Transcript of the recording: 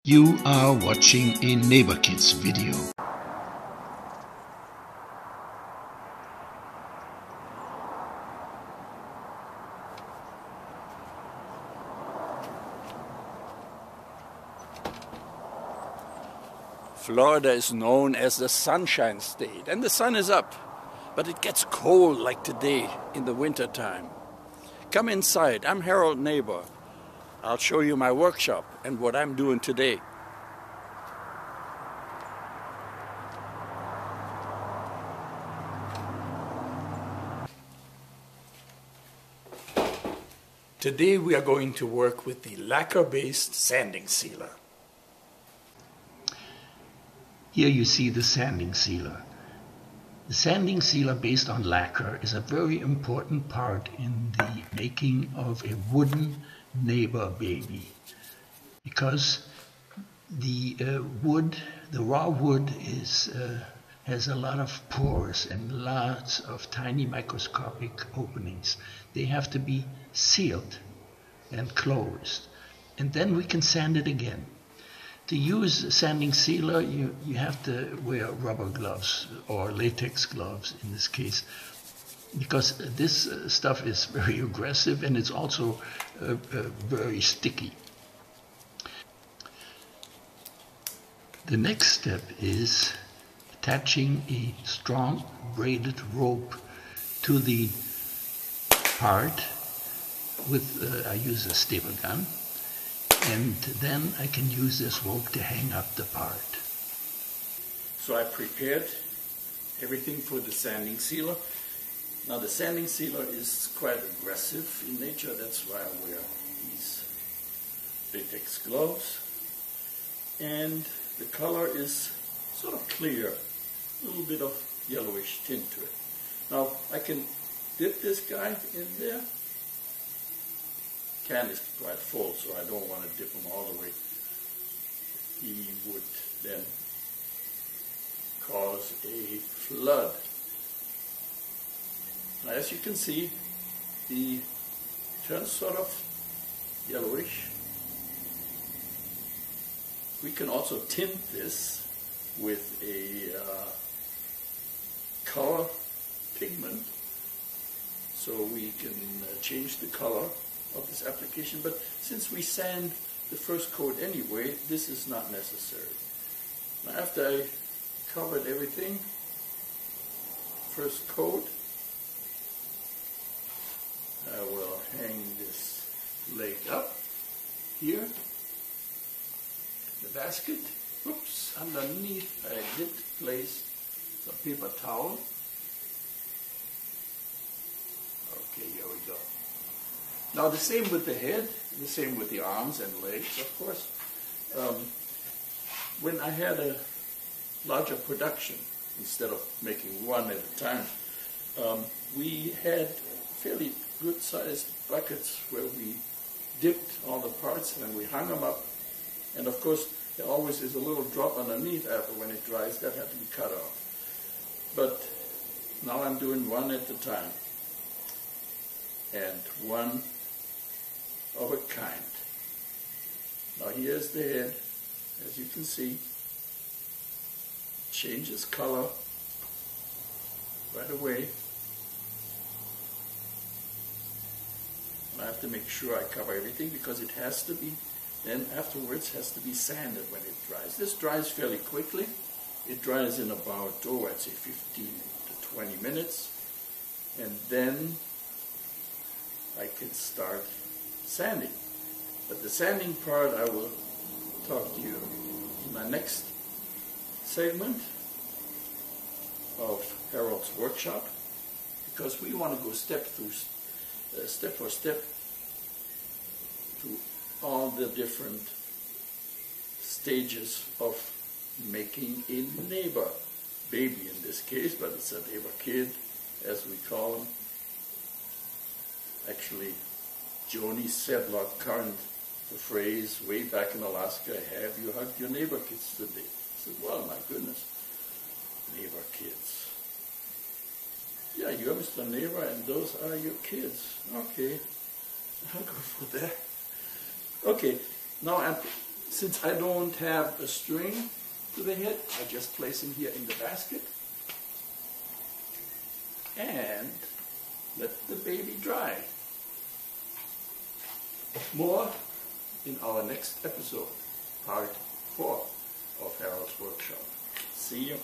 You are watching a Naber Kids video. Florida is known as the Sunshine State, and the sun is up, but it gets cold like today in the winter time. Come inside. I'm Harald Naber. I'll show you my workshop and what I'm doing today. Today we are going to work with the lacquer-based sanding sealer. Here you see the sanding sealer. The sanding sealer based on lacquer is a very important part in the making of a wooden Naber baby, because the raw wood has a lot of pores and lots of tiny microscopic openings. They have to be sealed and closed, and then we can sand it again. To use a sanding sealer, you have to wear rubber gloves or latex gloves in this case, because this stuff is very aggressive and it's also very sticky. The next step is attaching a strong braided rope to the part with, I use a staple gun. And then I can use this rope to hang up the part. So I prepared everything for the sanding sealer. Now the sanding sealer is quite aggressive in nature, that's why I wear these latex gloves. And the color is sort of clear, a little bit of yellowish tint to it. Now I can dip this guy in there. Can is quite full, so I don't want to dip him all the way. He would then cause a flood. Now, as you can see, he turns sort of yellowish. We can also tint this with a color pigment, so we can change the color of this application, but since we sand the first coat anyway, this is not necessary. Now after I covered everything, first coat, I will hang this leg up here, the basket. Oops, underneath I did place some paper towel. Okay, here we go. Now the same with the head, the same with the arms and legs, of course. When I had a larger production, instead of making one at a time, we had fairly good sized buckets where we dipped all the parts and we hung them up. And of course, there always is a little drop underneath after when it dries. That had to be cut off. But now I'm doing one at a time. And one of a kind. Now here's the head, as you can see, changes color right away. I have to make sure I cover everything because it has to be, then afterwards has to be sanded when it dries. This dries fairly quickly. It dries in about, I'd say 15 to 20 minutes, and then I can start sanding. But the sanding part I will talk to you in my next segment of Harald's workshop, because we want to go step for step through all the different stages of making a Naber baby in this case, but it's a Naber kid as we call him. Actually, Joni Sedlock coined the phrase way back in Alaska, "Have you hugged your Naber kids today?" I said, well, my goodness, Naber kids. Yeah, you're Mr. Naber and those are your kids. Okay, I'll go for that. Okay, now I'm Since I don't have a string to the head, I just place him here in the basket and let the baby dry. More in our next episode, part 4 of Harald's workshop. See you.